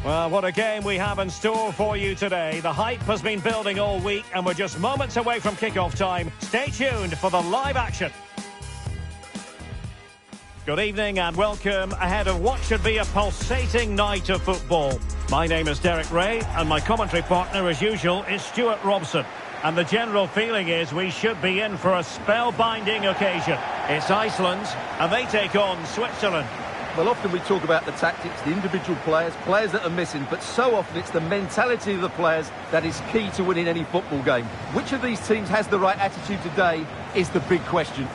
Well, what a game we have in store for you today. The hype has been building all week and we're just moments away from kickoff time. Stay tuned for the live action. Good evening and welcome ahead of what should be a pulsating night of football. My name is Derek Ray and my commentary partner as usual is Stuart Robson. And the general feeling is we should be in for a spellbinding occasion. It's Iceland and they take on Switzerland. Well, often we talk about the tactics, the individual players that are missing, but so often it's the mentality of the players that is key to winning any football game. Which of these teams has the right attitude today is the big question.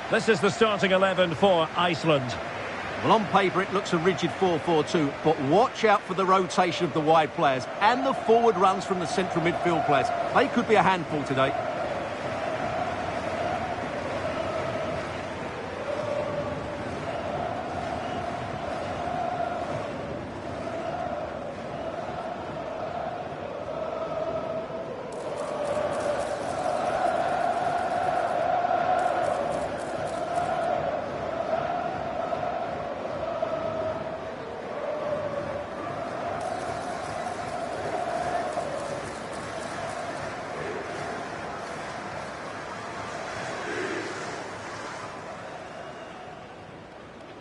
This is the starting 11 for Iceland. Well, on paper it looks a rigid 4-4-2, but watch out for the rotation of the wide players and the forward runs from the central midfield players. They could be a handful today.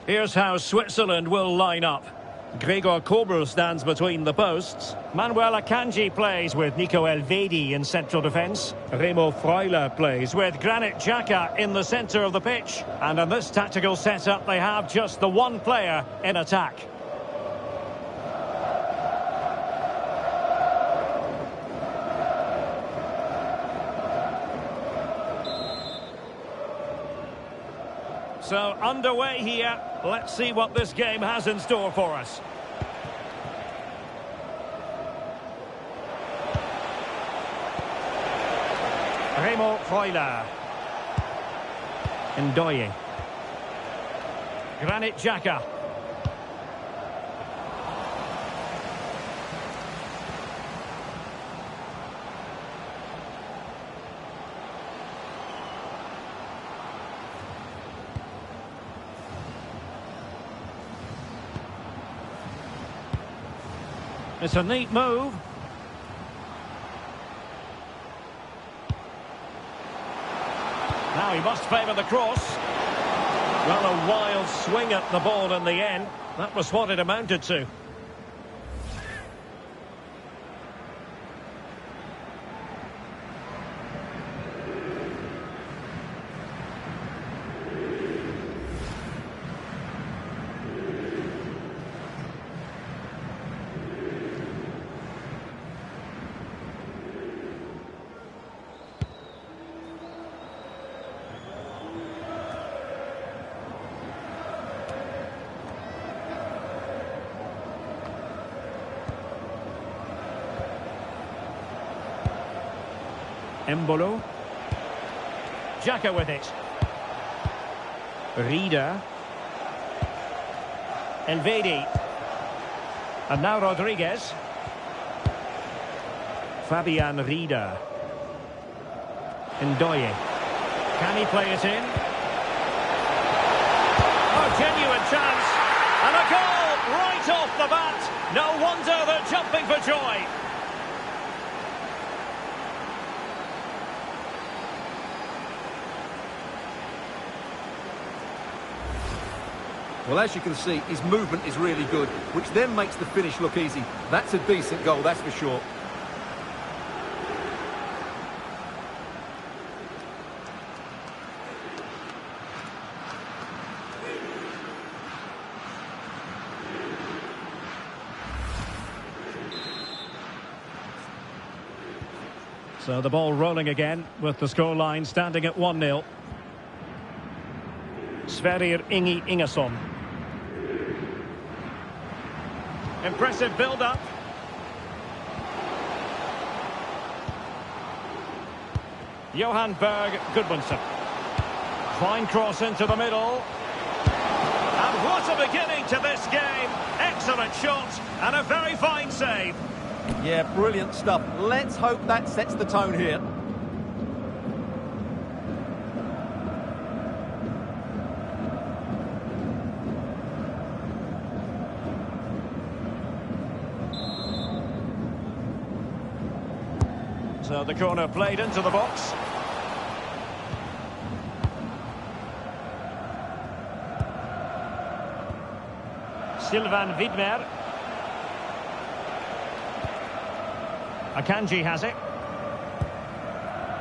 Here's how Switzerland will line up. Gregor Kobel stands between the posts. Manuel Akanji plays with Nico Elvedi in central defence. Remo Freuler plays with Granit Xhaka in the centre of the pitch. And in this tactical setup, they have just the one player in attack. So, underway here. Let's see what this game has in store for us. Remo Freuler. Ndoye. Granit Xhaka. It's a neat move. Now he must favour the cross. Well, a wild swing at the ball in the end. That was what it amounted to. Embolo. Xhaka with it. Rieder. Elvedi. And now Rodriguez. Fabian Rieder. Ndoye. Can he play it in? Oh, genuine chance. And a goal right off the bat. No wonder they're jumping for joy. Well, as you can see, his movement is really good, which then makes the finish look easy. That's a decent goal, that's for sure. So the ball rolling again with the scoreline standing at 1-0. Sverrir Ingi Ingesson. Impressive build-up. Johan Berg Gudmundsson. Fine cross into the middle. And what a beginning to this game. Excellent shot and a very fine save. Yeah, brilliant stuff. Let's hope that sets the tone here. So the corner played into the box. Sylvain Widmer. Akanji has it.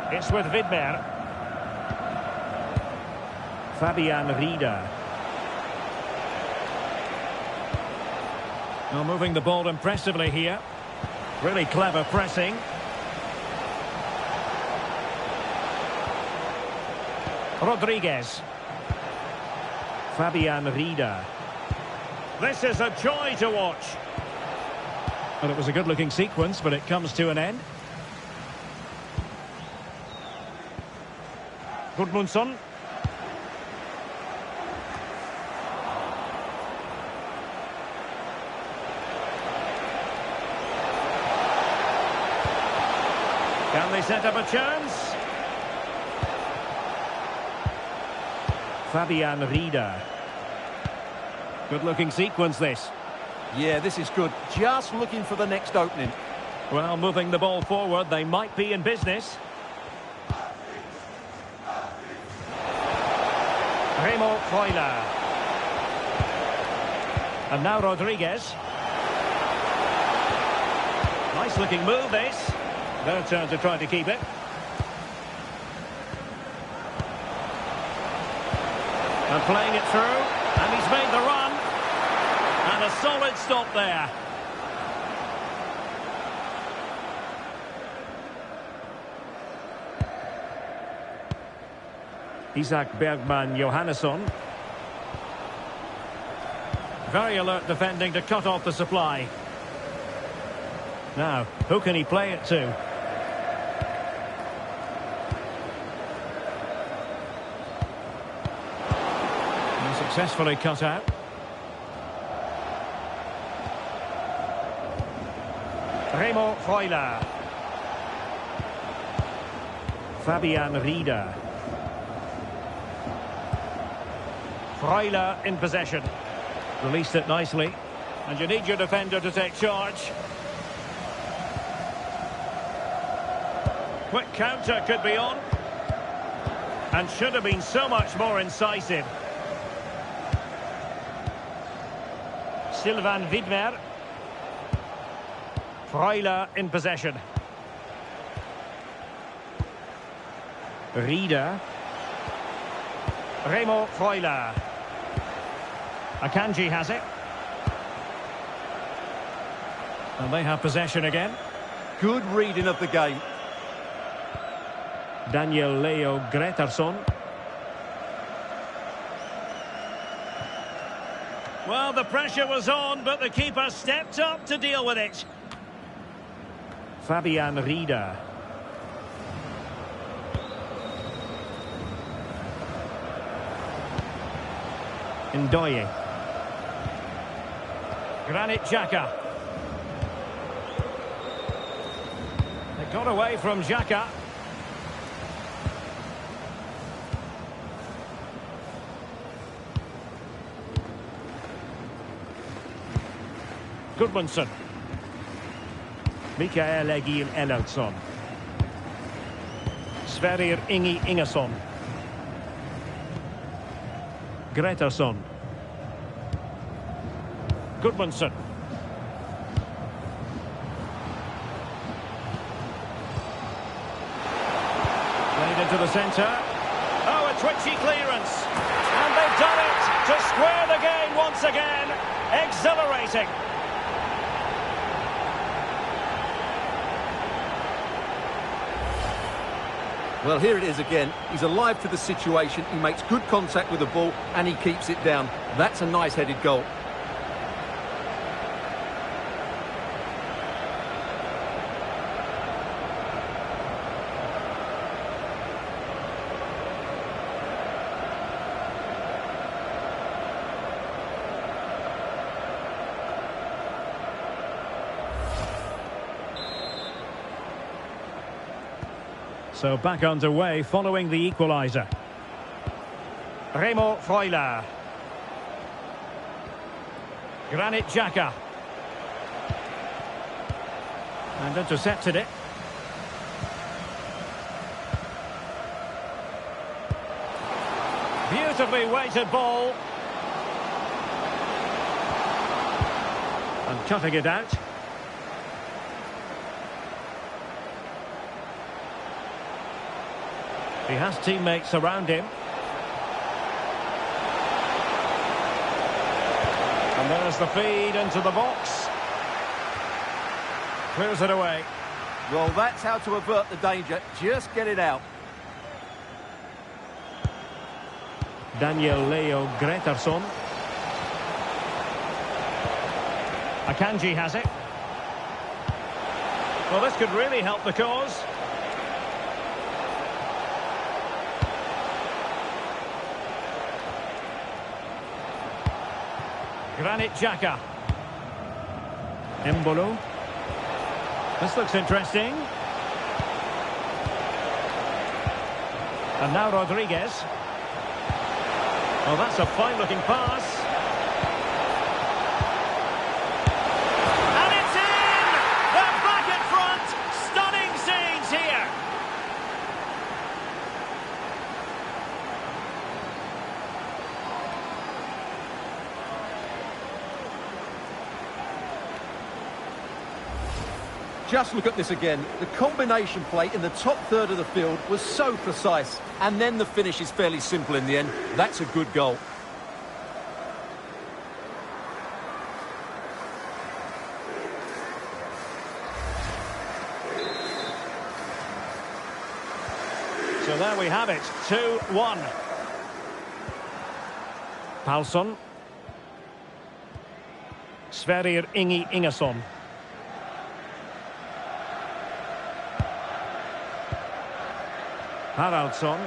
It's with Widmer. Fabian Rieder. Well, moving the ball impressively here. Really clever pressing. Rodriguez. Fabian Rieder. This is a joy to watch. Well, it was a good-looking sequence, but it comes to an end. Gudmundsson. Can they set up a chance? Fabian Rieder. Good-looking sequence, this. Yeah, this is good. Just looking for the next opening. Well, moving the ball forward, they might be in business. Remo Freuler. And now Rodriguez. Nice-looking move, this. Their turn to try to keep it. And playing it through, and he's made the run. And a solid stop there. Isak Bergman Johannesson. Very alert defending to cut off the supply. Now, who can he play it to? And successfully cut out. Remo Freuler. Fabian Rieder. Freuler in possession. Released it nicely. And you need your defender to take charge. Quick counter could be on. And should have been so much more incisive. Sylvain Widmer. Freuler in possession. Rieder. Remo Freuler. Akanji has it. And they have possession again. Good reading of the game. Daniel Leo Gretarsson. Well, the pressure was on, but the keeper stepped up to deal with it. Fabian Rieder. Ndoye. Granit Xhaka. They got away from Xhaka. Gudmundsson. Mikael Egil Ellertsson. Sverrir Ingi Ingesson. Gretarsson. Gudmundsson. Played into the centre. Oh, a twitchy clearance. And they've done it to square the game once again. Exhilarating. Well, here it is again. He's alive to the situation. He makes good contact with the ball and he keeps it down. That's a nice headed goal. So back underway following the equaliser. Remo Freuler. Granit Xhaka. And intercepted it. Beautifully weighted ball. And cutting it out. He has teammates around him. And there's the feed into the box. Clears it away. Well, that's how to avert the danger. Just get it out. Daniel Leo Gretarsson. Akanji has it. Well, this could really help the cause. Granit Xhaka. Embolo. This looks interesting. And now Rodriguez. Well, that's a fine-looking pass. And it's in! They're back in front! Stunning scenes here! Just look at this again. The combination play in the top third of the field was so precise. And then the finish is fairly simple in the end. That's a good goal. So there we have it, 2-1. Palsson. Sverrir Ingi Ingesson. Haraldsson.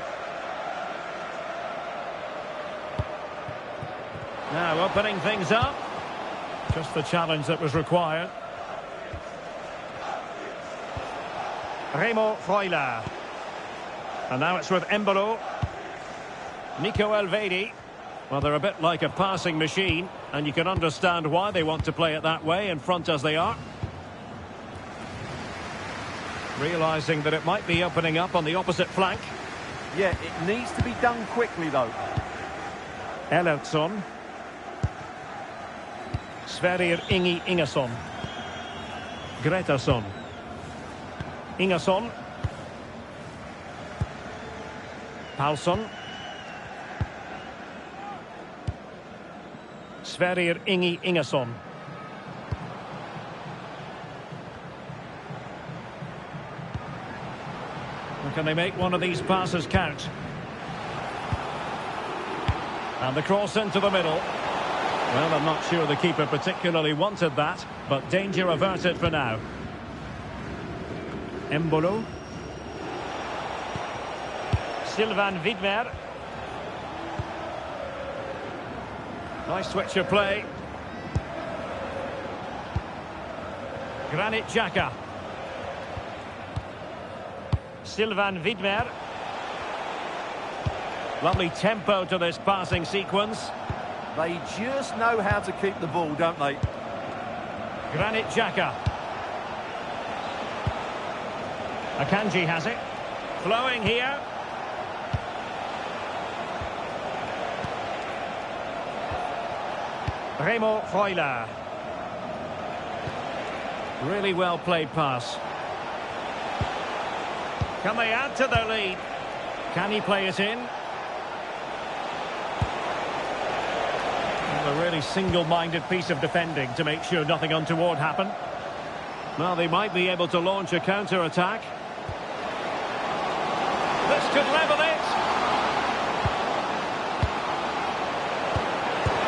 Now opening things up. Just the challenge that was required. Remo Freuler. And now it's with Embolo. Nico Elvedi. Well, they're a bit like a passing machine, and you can understand why they want to play it that way, in front as they are. Realising that it might be opening up on the opposite flank. Yeah, it needs to be done quickly, though. Ellertsson. Sverrir Ingi Ingesson. Gretarsson. Ingesson. Palsson. Sverrir Ingi Ingesson. Can they make one of these passes count? And the cross into the middle. Well, I'm not sure the keeper particularly wanted that, but danger averted for now. Embolo. Sylvain Widmer. Nice switch of play. Granit Xhaka. Sylvain Widmer. Lovely tempo to this passing sequence. They just know how to keep the ball, don't they? Granit Xhaka. Akanji has it. Flowing here. Remo Freuler. Really well played pass. Can they add to their lead? Can he play it in? A really single-minded piece of defending to make sure nothing untoward happened. Well, they might be able to launch a counter-attack. This could level it.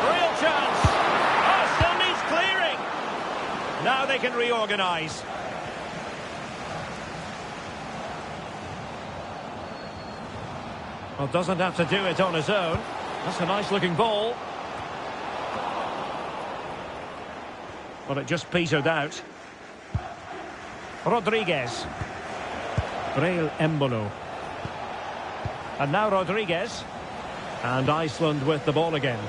Real chance. Oh, still needs clearing. Now they can reorganise. Well, doesn't have to do it on his own. That's a nice looking ball. But it just petered out. Rodriguez. Rail Embolo. And now Rodriguez. And Iceland with the ball again.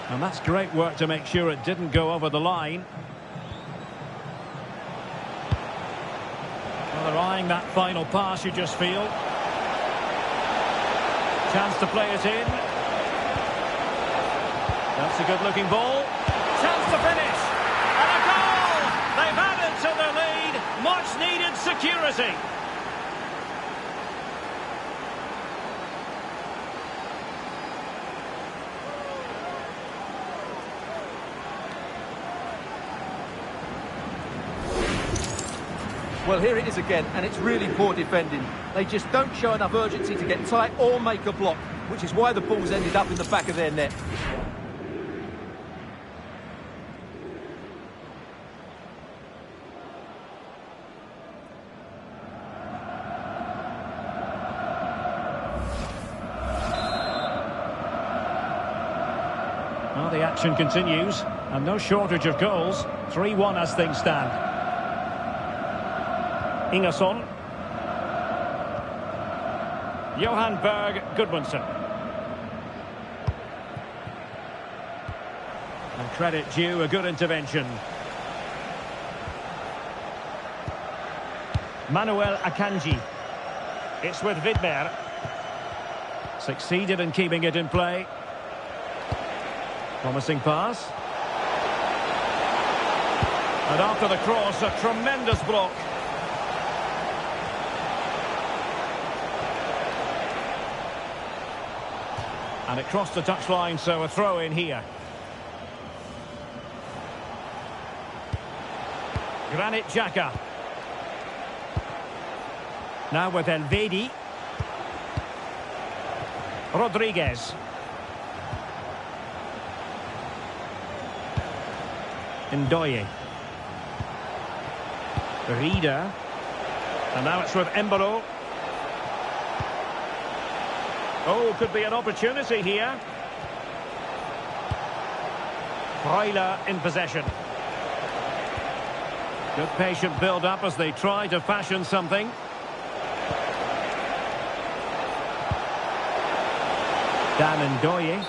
And that's great work to make sure it didn't go over the line. Well, they're eyeing that final pass, you just feel. Chance to play it in. That's a good-looking ball. Chance to finish. And a goal! They've added to their lead. Much-needed security. Well, here it is again, and it's really poor defending. They just don't show enough urgency to get tight or make a block, which is why the ball's ended up in the back of their net. Well, the action continues, and no shortage of goals. 3-1 as things stand. Ingerson. Johan Berg Gudmundsson. And credit due, a good intervention. Manuel Akanji. It's with Vidmer. Succeeded in keeping it in play. Promising pass. And after the cross, a tremendous block. And it crossed the touchline, so a throw in here. Granit Xhaka. Now with Elvedi. Rodriguez. Ndoye. Rida. And now it's with Embolo. Oh, could be an opportunity here. Freuler in possession. Good patient build-up as they try to fashion something. Dan Ndoye.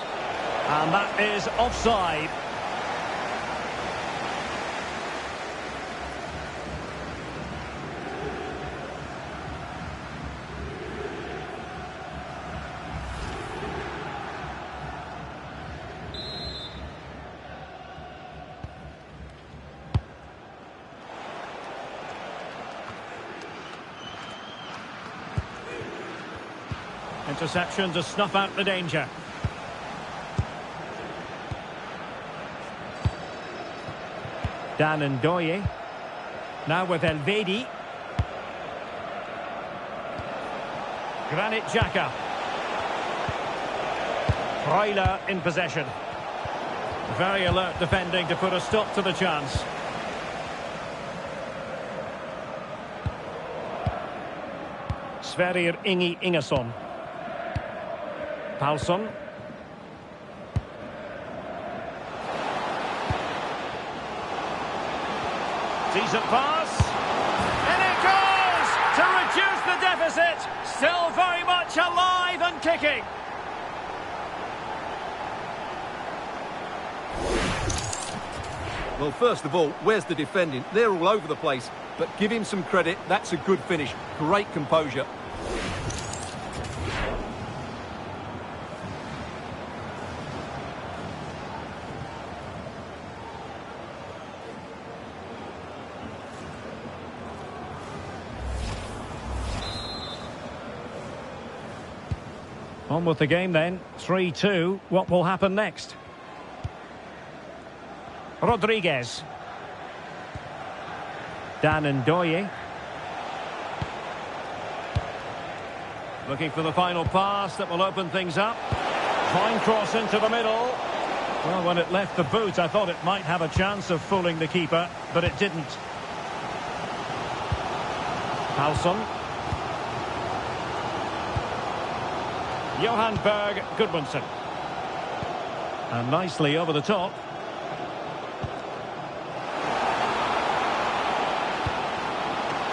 And that is offside. Interception to snuff out the danger. Dan Ndoye. Now with Elvedi. Granit Xhaka. Freuler in possession. Very alert defending to put a stop to the chance. Sverrir Ingi Ingerson. Paulson. Decent pass. And it goes to reduce the deficit. Still very much alive and kicking. Well, first of all, where's the defending? They're all over the place. But give him some credit. That's a good finish. Great composure. On with the game then. 3-2. What will happen next? Rodriguez. Dan Ndoye. Looking for the final pass that will open things up. Fine cross into the middle. Well, when it left the boot, I thought it might have a chance of fooling the keeper, but it didn't. Halson. Johan Berg Gudmundsson. And nicely over the top.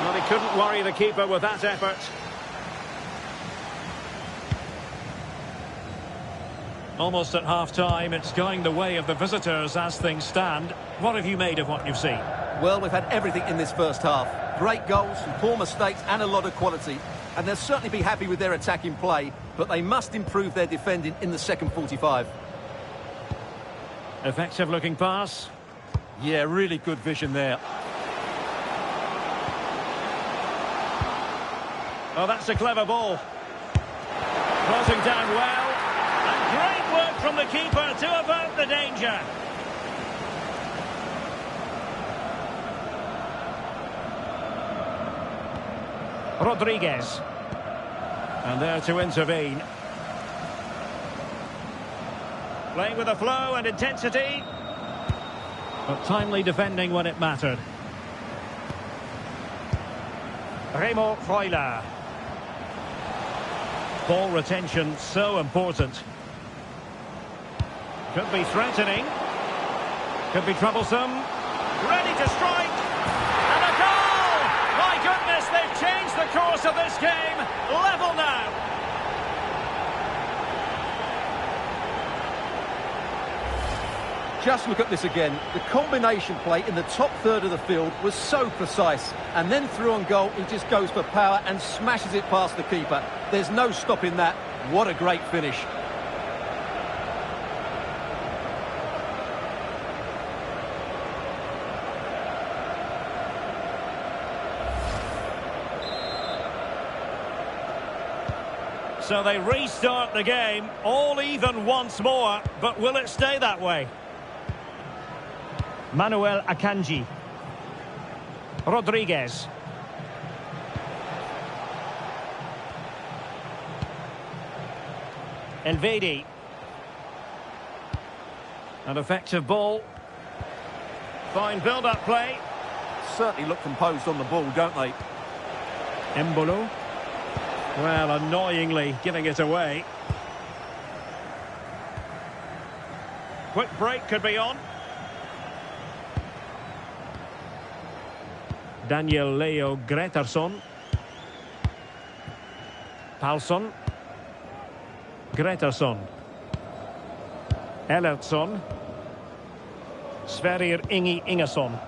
Well, he couldn't worry the keeper with that effort. Almost at half-time, it's going the way of the visitors as things stand. What have you made of what you've seen? Well, we've had everything in this first half. Great goals, some poor mistakes and a lot of quality. And they'll certainly be happy with their attacking play, but they must improve their defending in the second 45. Effective looking pass. Yeah, really good vision there. Oh, that's a clever ball. Crossing down well. And great work from the keeper to avert the danger. Rodriguez. And there to intervene. Playing with a flow and intensity. But timely defending when it mattered. Remo Freuler. Ball retention so important. Could be threatening. Could be troublesome. Ready to strike. And a goal! My goodness, they've changed the course of this game. Level now. Just look at this again. The combination play in the top third of the field was so precise. And then through on goal, he just goes for power and smashes it past the keeper. There's no stopping that. What a great finish. So they restart the game, all even once more, but will it stay that way? Manuel Akanji. Rodriguez. Elvedi. An effective ball. Fine build-up play. Certainly look composed on the ball, don't they? Embolo. Well, annoyingly giving it away. Quick break could be on. Daniel Leo Gretarsson. Palsson. Gretarsson. Ellertsson. Sverrir Ingi Ingesson.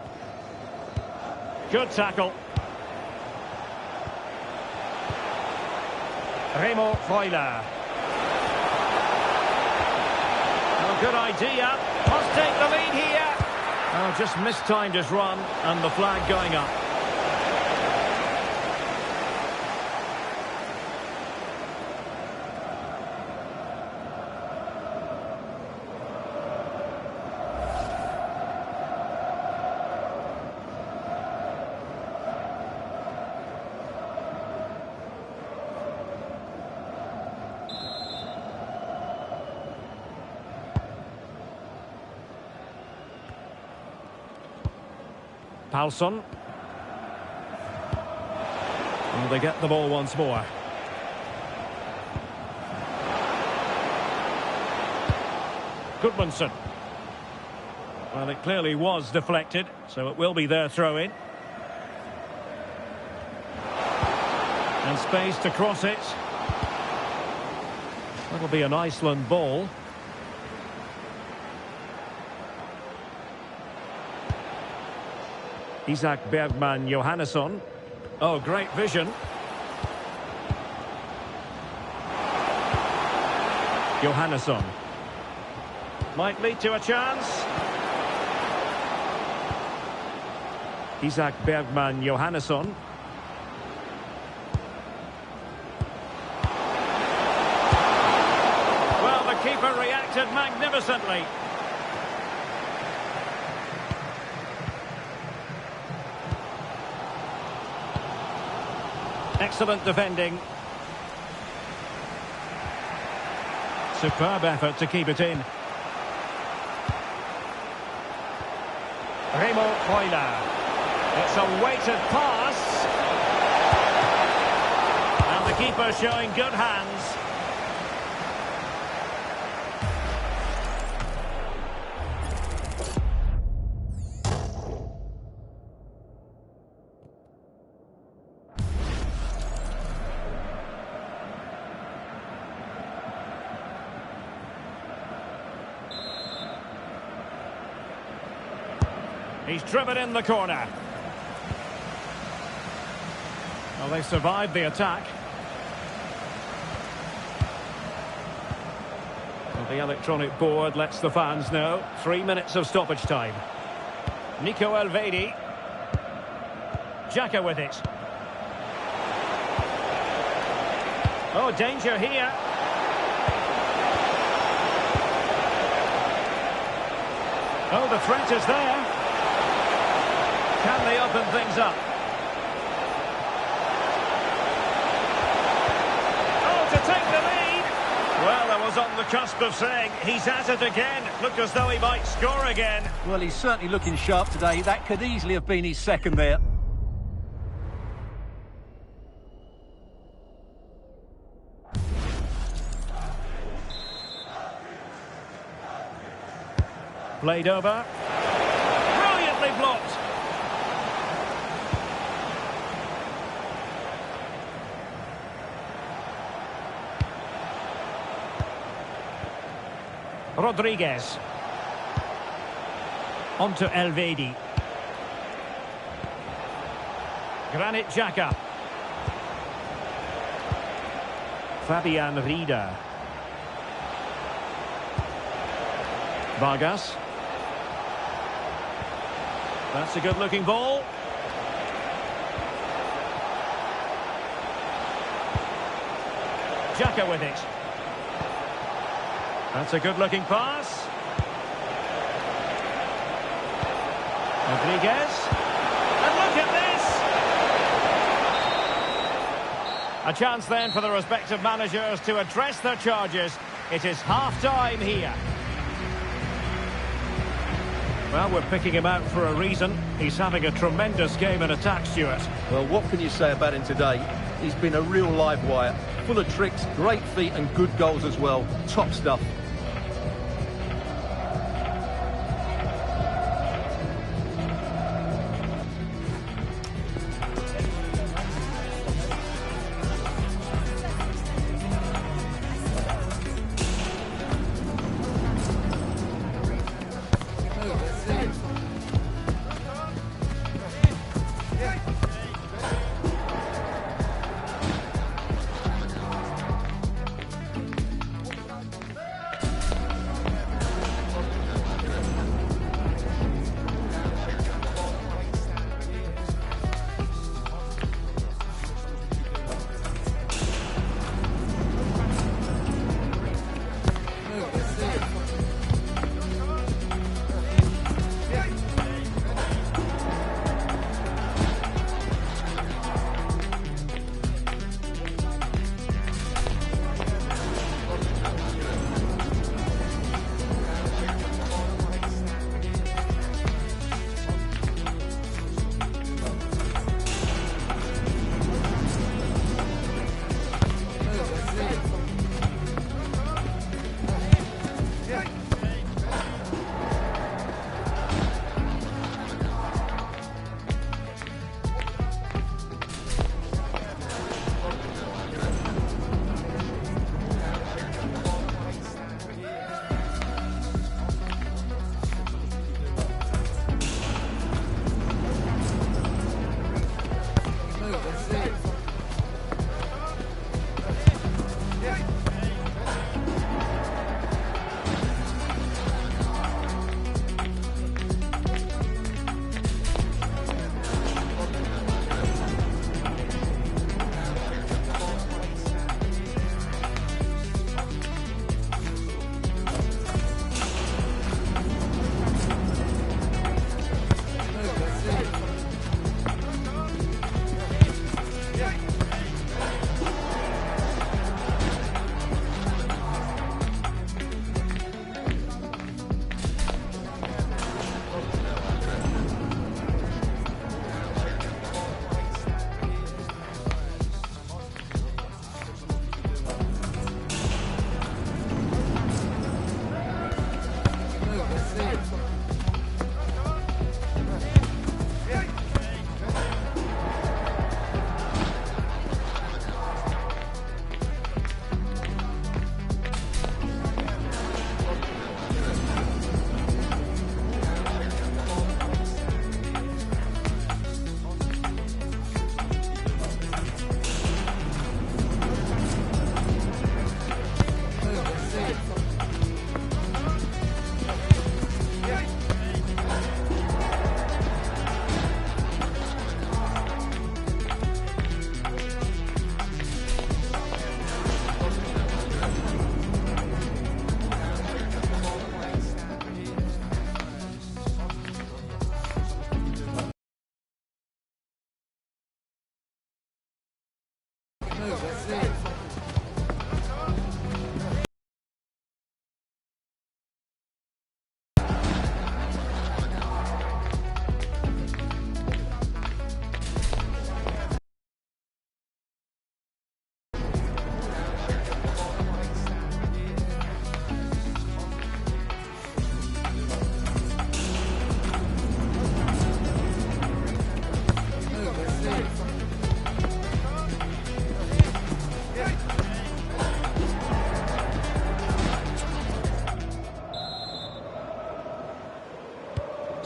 Good tackle. Remo Freuler. Well, good idea. Must take the lead here. Oh, just mistimed his run and the flag going up. Palsson. Well, they get the ball once more. Gudmundsson. Well, it clearly was deflected, so it will be their throw-in. And space to cross it. That'll be an Iceland ball. Isak Bergman Johannesson. Oh, great vision. Johannesson. Might lead to a chance. Isak Bergman Johannesson. Well, the keeper reacted magnificently. Excellent defending. Superb effort to keep it in. Remo Freuler. It's a weighted pass. And the keeper showing good hands. He's driven in the corner. Well, they survived the attack. Well, the electronic board lets the fans know. 3 minutes of stoppage time. Nico Elvedi. Xhaka with it. Oh, danger here. Oh, the threat is there. Can they open things up? Oh, to take the lead! Well, I was on the cusp of saying he's at it again. Looked as though he might score again. Well, he's certainly looking sharp today. That could easily have been his second there. Played over. Brilliantly blocked. Rodriguez. On to Elvedi. Granit Xhaka. Fabian Rieder. Vargas. That's a good-looking ball. Xhaka with it. That's a good-looking pass. Rodriguez. And look at this! A chance then for the respective managers to address their charges. It is half-time here. Well, we're picking him out for a reason. He's having a tremendous game in attack, Stuart. Well, what can you say about him today? He's been a real live wire. Full of tricks, great feet and good goals as well. Top stuff.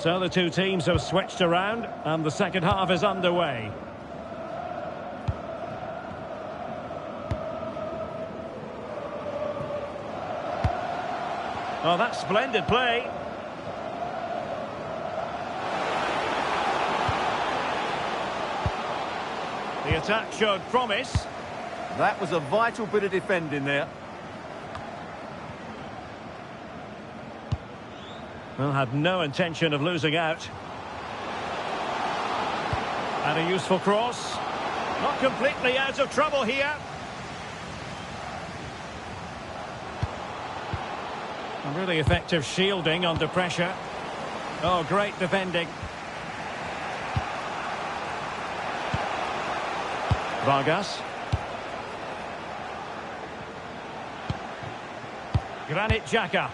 So the two teams have switched around and the second half is underway. Oh, that's splendid play. The attack showed promise. That was a vital bit of defending there. Well, had no intention of losing out. And a useful cross. Not completely out of trouble here. A really effective shielding under pressure. Oh, great defending. Vargas. Granit Xhaka.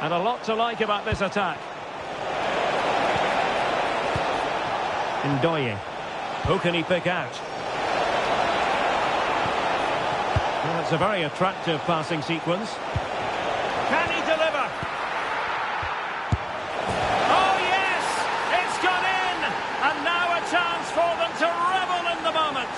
And a lot to like about this attack. Ndoye. Who can he pick out? Well, it's a very attractive passing sequence. Can he deliver? Oh, yes! It's gone in! And now a chance for them to revel in the moment.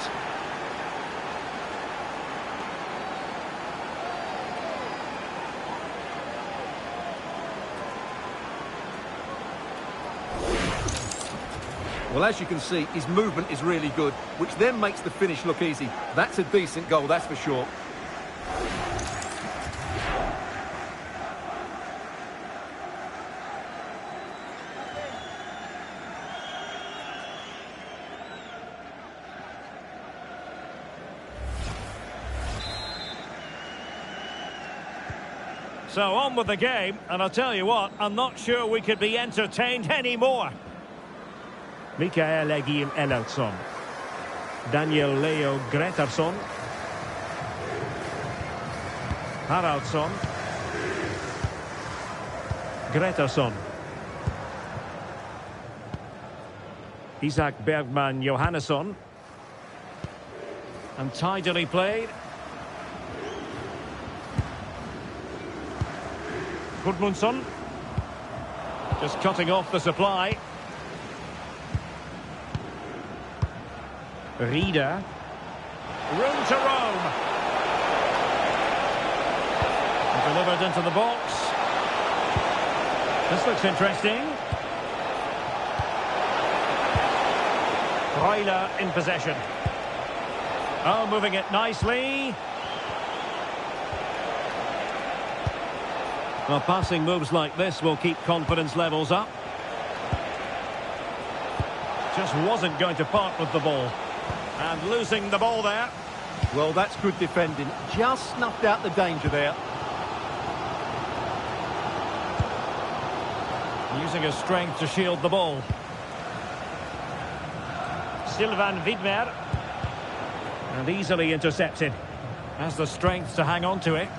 Well, as you can see, his movement is really good, which then makes the finish look easy. That's a decent goal, that's for sure. So on with the game, and I'll tell you what, I'm not sure we could be entertained anymore. Mikael Egil Ellertsson. Daniel Leo Gretarsson. Haraldsson. Gretarsson. Isak Bergman Johannesson. And tidily played. Gudmundsson. Just cutting off the supply. Rieder. Room to roam. Delivered into the box. This looks interesting. Freuler in possession. Oh, moving it nicely. Well, passing moves like this will keep confidence levels up. Just wasn't going to part with the ball. And losing the ball there. Well, that's good defending. Just snuffed out the danger there. Using his strength to shield the ball. Sylvain Widmer. And easily intercepted. Has the strength to hang on to it.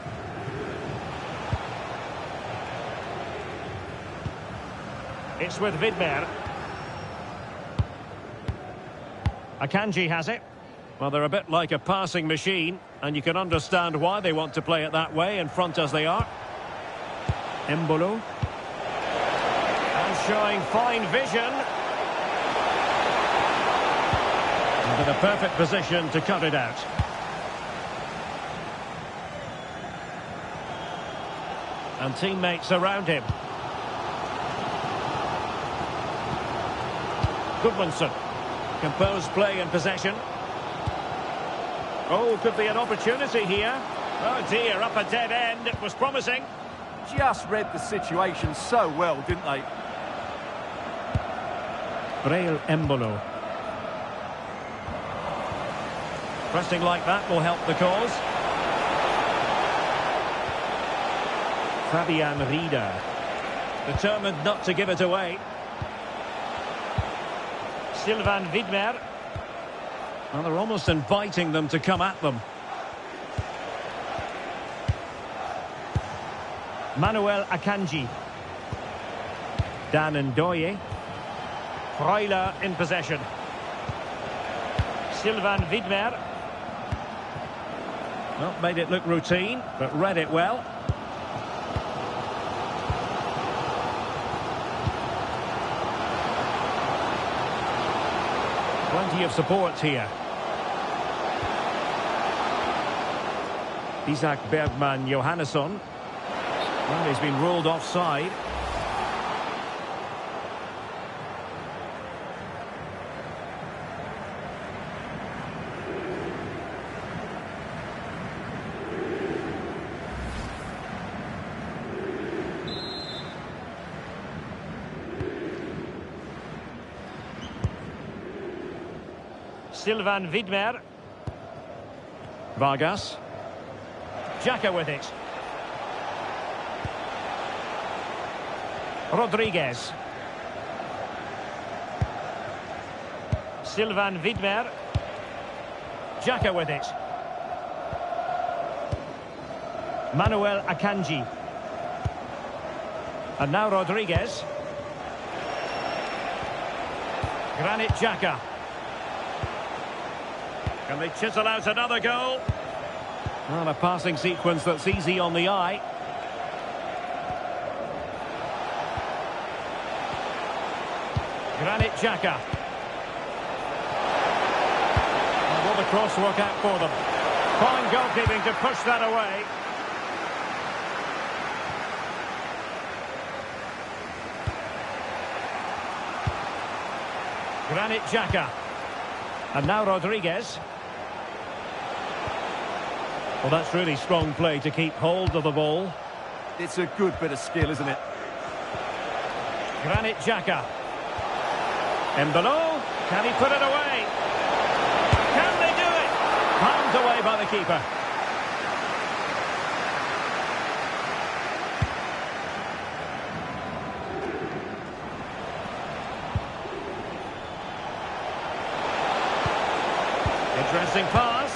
It's with Widmer. Akanji has it. Well, they're a bit like a passing machine, and you can understand why they want to play it that way, in front as they are. Embolo. And showing fine vision. And in a perfect position to cut it out. And teammates around him. Gudmundsson. Composed play and possession. Oh, could be an opportunity here. Oh dear, up a dead end. It was promising. Just read the situation so well, didn't they? Breel Embolo. Pressing like that will help the cause. Fabian Rieder. Determined not to give it away. Sylvain Widmer. Well, they're almost inviting them to come at them. Manuel Akanji. Dan Ndoye. Freuler in possession. Sylvain Widmer. Well, made it look routine, but read it well. Plenty of support here. Isak Bergman Johannesson. Well, he's been ruled offside. Sylvain Widmer. Vargas. Xhaka with it. Rodriguez. Sylvain Widmer. Xhaka with it. Manuel Akanji. And now Rodriguez. Granit Xhaka. Can they chisel out another goal? Well, a passing sequence that's easy on the eye. Granit Xhaka. And will the cross work out for them? Fine goalkeeping to push that away. Granit Xhaka. And now Rodriguez. Well, that's really strong play to keep hold of the ball. It's a good bit of skill, isn't it? Granit Xhaka. Embolo. Can he put it away? Can they do it? Palmed away by the keeper. Interesting pass.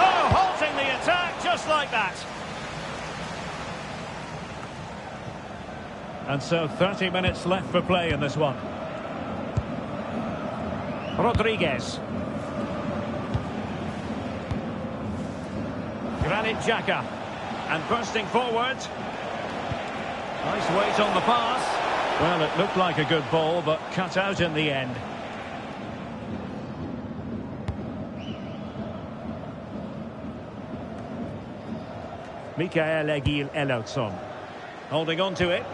Oh, halting the attack just like that. And so 30 minutes left for play in this one. Rodriguez. Granit Xhaka. And bursting forward. Nice weight on the pass. Well, it looked like a good ball, but cut out in the end. Mikael Egil Elautsson. Holding on to it.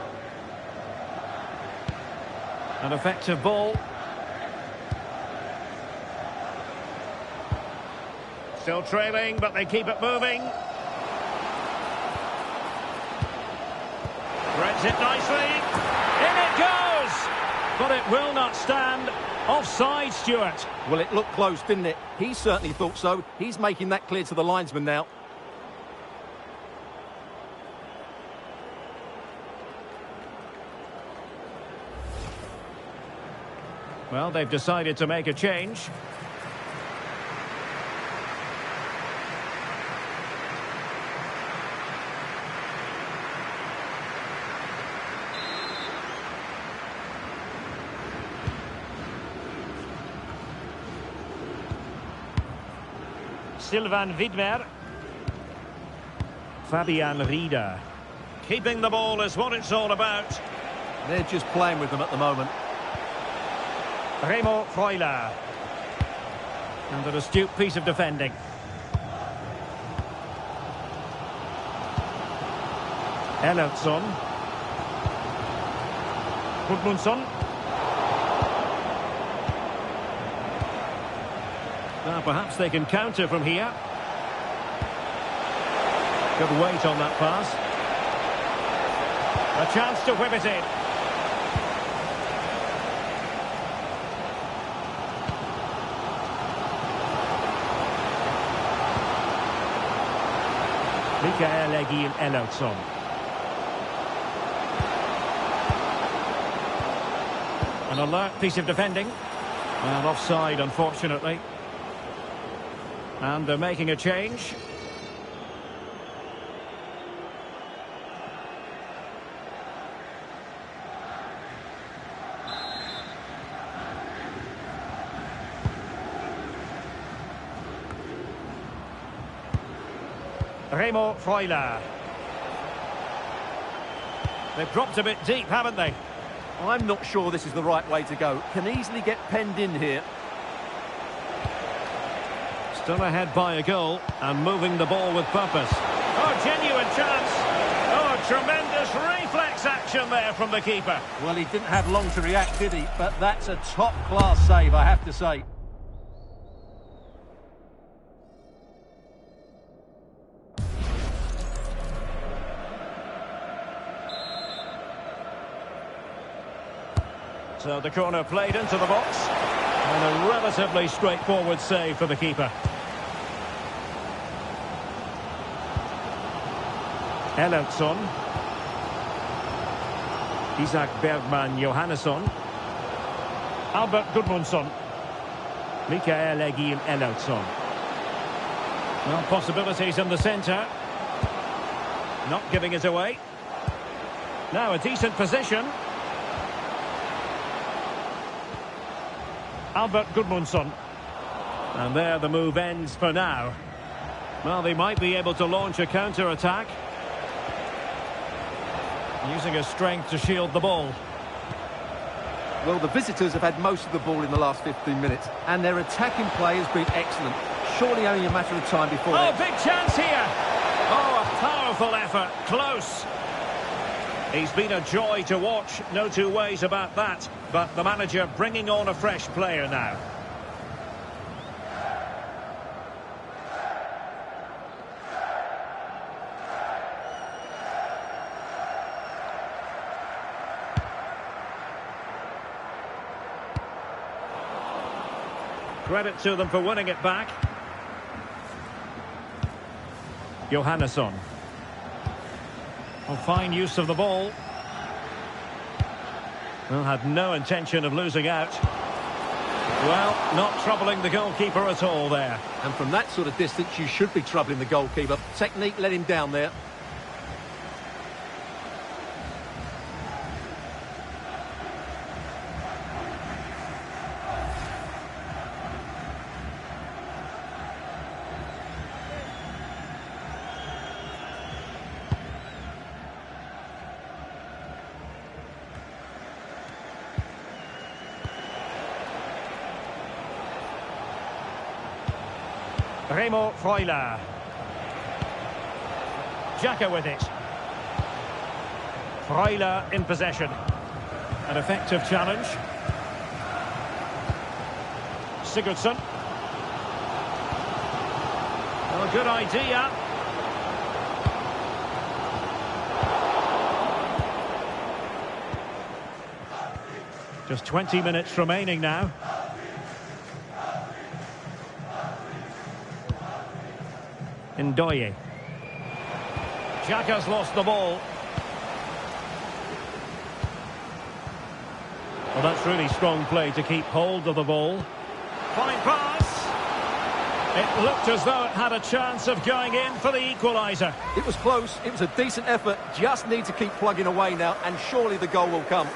An effective ball. Still trailing, but they keep it moving. Threads it nicely. In it goes! But it will not stand. Offside, Stuart. Well, it looked close, didn't it? He certainly thought so. He's making that clear to the linesman now. Well, they've decided to make a change. Sylvain Widmer. Fabian Rieder. Keeping the ball is what it's all about. They're just playing with them at the moment. Remo Freuler. And an astute piece of defending. Elautsson. Gudmundsson. Now perhaps they can counter from here. Good weight on that pass. A chance to whip it in. Mikael Egil Elautsson. An alert piece of defending. And offside, unfortunately. And they're making a change. Remo Freuler. They've dropped a bit deep, haven't they? I'm not sure this is the right way to go. Can easily get penned in here. Still ahead by a goal and moving the ball with purpose. Oh, genuine chance. Oh, tremendous reflex action there from the keeper. Well, he didn't have long to react, did he? But that's a top-class save, I have to say. So the corner played into the box. And a relatively straightforward save for the keeper. Ellertsson. Isak Bergman Johannesson. Albert Gudmundsson. Mikael Egil Ellertsson. Well, possibilities in the centre. Not giving it away. Now a decent position. Albert Gudmundsson. And there the move ends for now. Well, they might be able to launch a counter-attack. Using his strength to shield the ball. Well, the visitors have had most of the ball in the last 15 minutes, and their attacking play has been excellent. Surely only a matter of time before... Oh, big chance here! Oh, a powerful effort. Close. He's been a joy to watch, no two ways about that. But the manager bringing on a fresh player now. Credit to them for winning it back. Johannesson. Well, fine use of the ball. Well, had no intention of losing out. Well, not troubling the goalkeeper at all there. And from that sort of distance, you should be troubling the goalkeeper. Technique let him down there. Remo Freuler. Xhaka with it. Freuler in possession. An effective challenge. Sigurdsson. Oh, good idea. Just 20 minutes remaining now. Ndoye. Xhaka's lost the ball. Well, that's really strong play to keep hold of the ball. Fine pass. It looked as though it had a chance of going in for the equaliser. It was close. It was a decent effort. Just need to keep plugging away now, and surely the goal will come.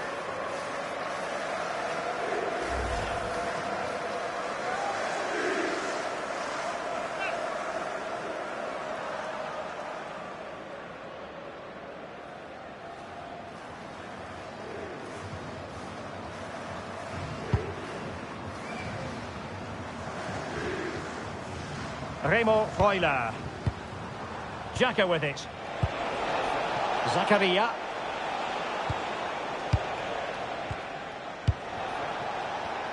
Remo Freuler. Xhaka with it. Zakaria.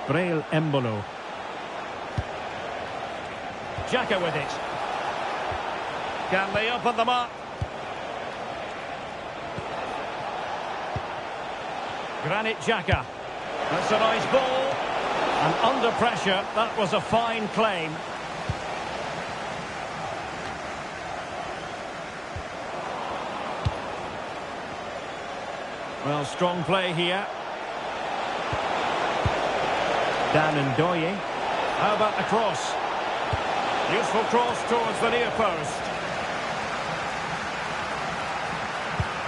Breel Embolo. Xhaka with it. Can they open them up? Granit Xhaka. That's a nice ball. And under pressure, that was a fine claim. Well, strong play here. Dan Ndoye. How about the cross? Useful cross towards the near post.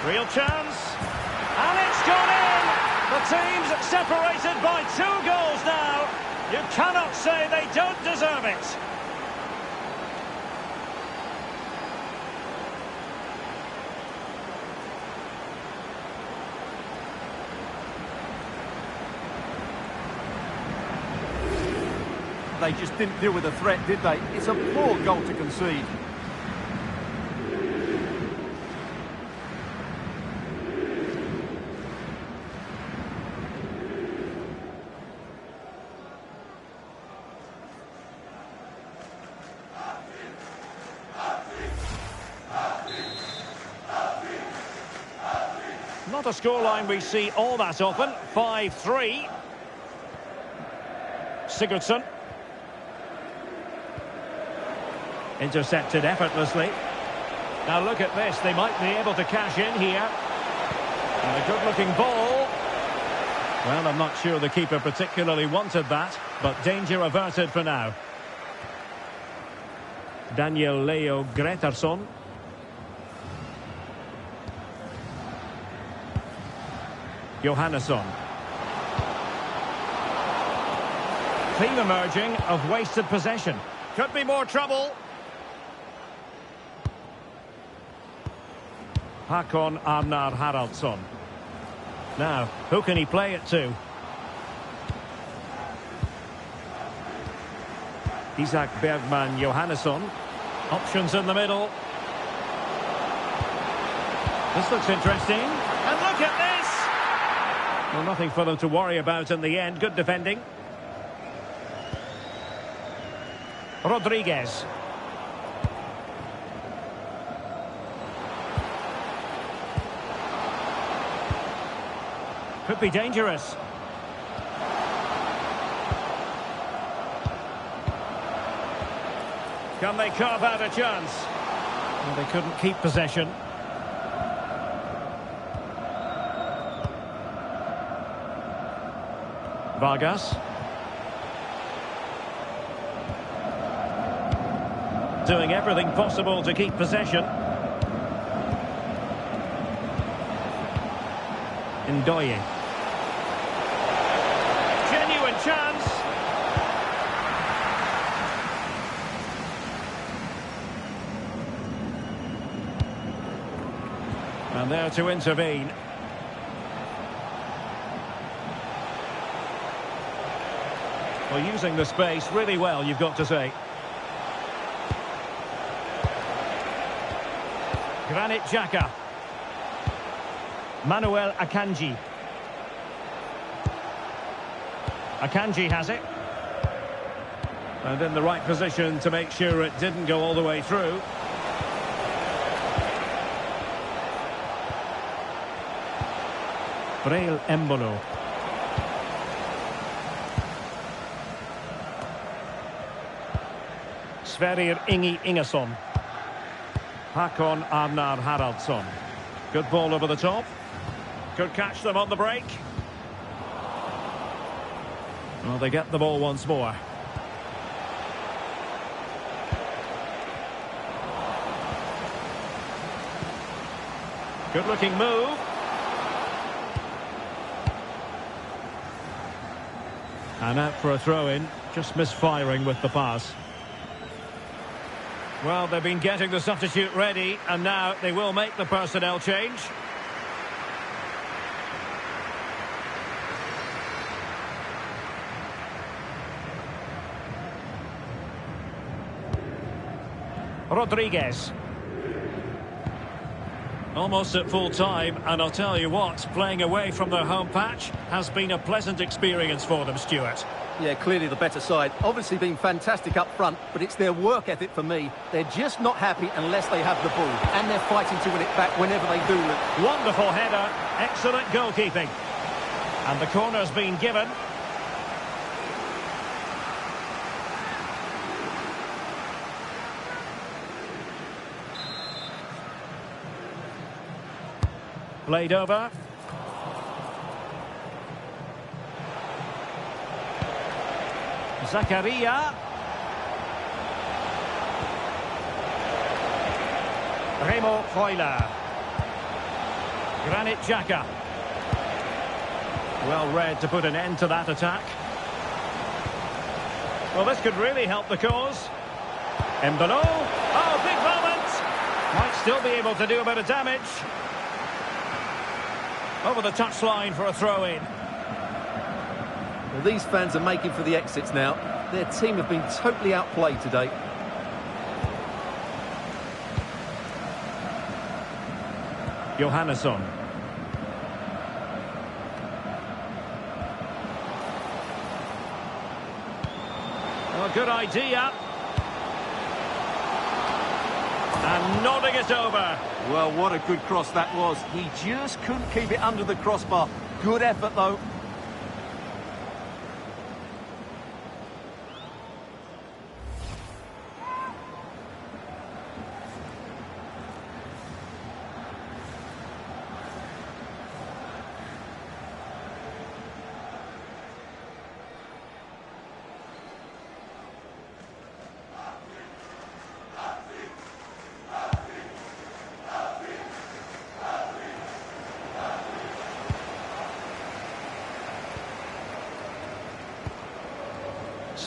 Real chance. And it's gone in! The team's separated by 2 goals now. You cannot say they don't deserve it. They just didn't deal with the threat, did they? It's a poor goal to concede. Not a scoreline we see all that often. 5-3. Sigurdsson. Intercepted effortlessly. Now look at this. They might be able to cash in here. And a good-looking ball. Well, I'm not sure the keeper particularly wanted that, but danger averted for now. Daniel Leo Gretarsson. Johannesson. Theme emerging of wasted possession. Could be more trouble. Hakon Arnar Haraldsson. Now, who can he play it to? Isak Bergman Johannesson. Options in the middle. This looks interesting. And look at this! Well, nothing for them to worry about in the end. Good defending. Rodriguez. Could be dangerous. Can they carve out a chance? Well, they couldn't keep possession. Vargas. Doing everything possible to keep possession. Ndoye. Genuine chance. And there to intervene. Well, using the space really well, you've got to say. Granit Xhaka. Manuel Akanji. Akanji has it. And in the right position to make sure it didn't go all the way through. Breel Embolo. Sverrir Ingi Ingesson. Hakon Arnar Haraldsson. Good ball over the top. Could catch them on the break. Well, they get the ball once more. Good looking move. And out for a throw-in. Just misfiring with the pass. Well, they've been getting the substitute ready, and now they will make the personnel change. Rodriguez. Almost at full time, and I'll tell you what, playing away from their home patch has been a pleasant experience for them, Stuart. Yeah, clearly the better side. Obviously been fantastic up front, but it's their work ethic for me. They're just not happy unless they have the ball, and they're fighting to win it back whenever they do. Wonderful header, excellent goalkeeping. And the corner's been given. Played over. Zakaria. Remo Freuler. Granit Xhaka. Well read to put an end to that attack. Well, this could really help the cause. Embolo. Oh, big moment. Might still be able to do a bit of damage. Over the touchline for a throw-in. Well, these fans are making for the exits now. Their team have been totally outplayed today. Johannesson. Well, good idea. And nodding it over. Well, what a good cross that was. He just couldn't keep it under the crossbar. Good effort, though.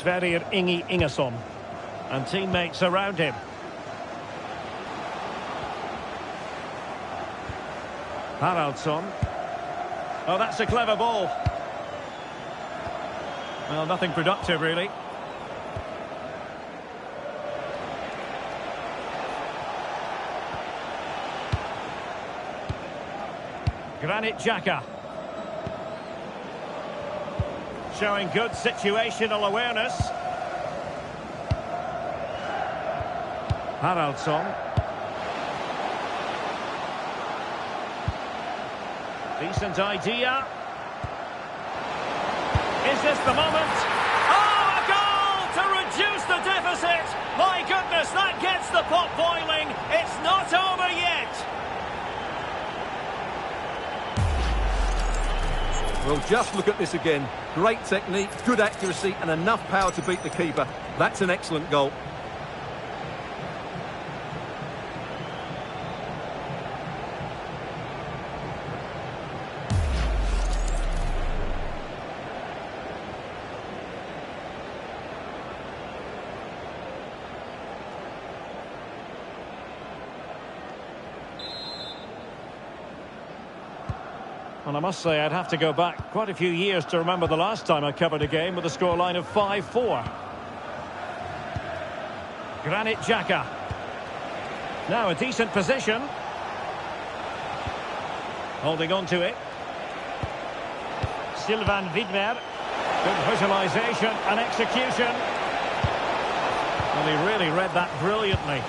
Sverrir Ingi Ingesson and teammates around him. Haraldsson. Oh, that's a clever ball. Well, nothing productive, really. Granit Xhaka. Showing good situational awareness. Haraldsson. Decent idea. Is this the moment? Oh, a goal to reduce the deficit! My goodness, that gets the pot boiling. It's not over yet. Well, just look at this again. Great technique, good accuracy, and enough power to beat the keeper. That's an excellent goal. And I must say, I'd have to go back quite a few years to remember the last time I covered a game with a scoreline of 5-4. Granit Xhaka. Now a decent position. Holding on to it. Sylvain Widmer. Good visualisation and execution. Well, he really read that brilliantly.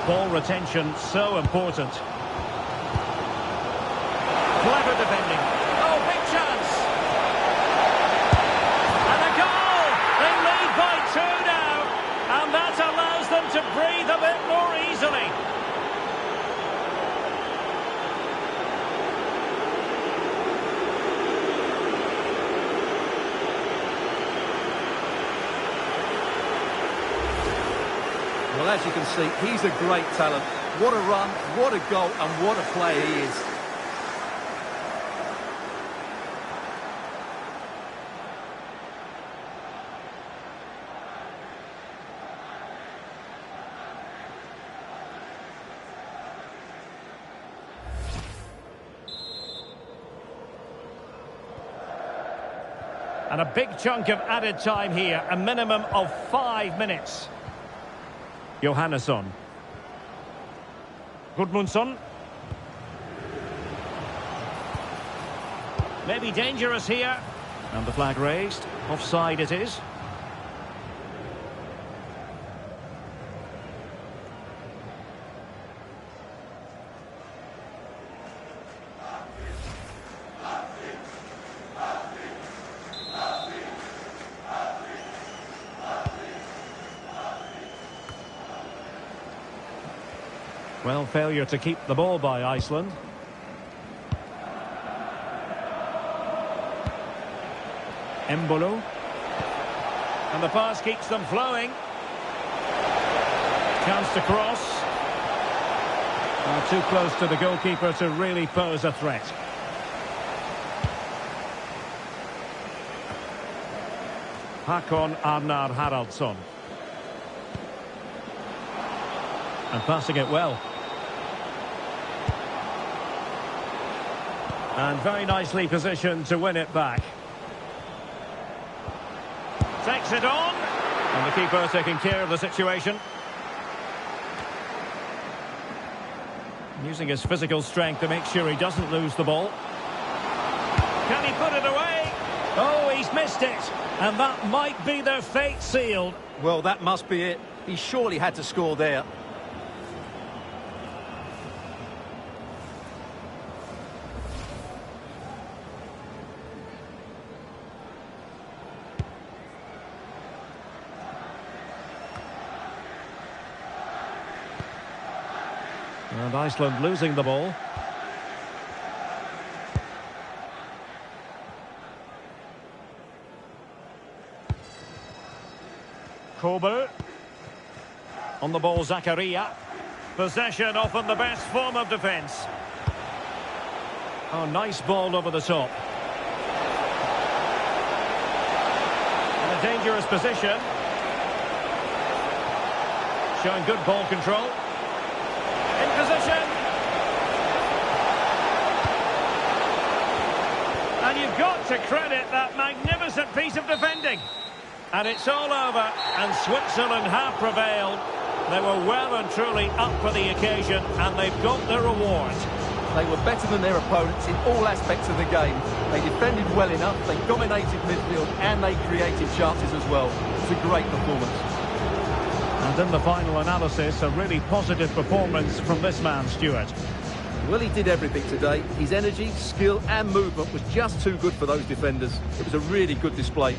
Ball retention so important. Clever defending. Oh, big chance. And a goal! They lead by 2 now. And that allows them to breathe a bit more easily. Well, as you can see, he's a great talent. What a run, what a goal, and what a player he is. And a big chunk of added time here, a minimum of 5 minutes. Johannesson. Gudmundsson. Maybe dangerous here. And the flag raised. Offside it is. Well, failure to keep the ball by Iceland. Embolo. And the pass keeps them flowing. Chance to cross. Too close to the goalkeeper to really pose a threat. Håkon Arnar Haraldsson. And passing it well. And very nicely positioned to win it back. Takes it on. And the keeper taking care of the situation. Using his physical strength to make sure he doesn't lose the ball. Can he put it away? Oh, he's missed it. And that might be their fate sealed. Well, that must be it. He surely had to score there. And Iceland losing the ball. Kobel. On the ball, Zakaria. Possession often the best form of defence. Oh, nice ball over the top. In a dangerous position. Showing good ball control. In position. And you've got to credit that magnificent piece of defending. And it's all over, and Switzerland have prevailed. They were well and truly up for the occasion, and they've got their reward. They were better than their opponents in all aspects of the game. They defended well enough, they dominated midfield, and they created chances as well. It's a great performance. And in the final analysis, a really positive performance from this man, Stuart. Well, he did everything today. His energy, skill and movement was just too good for those defenders. It was a really good display.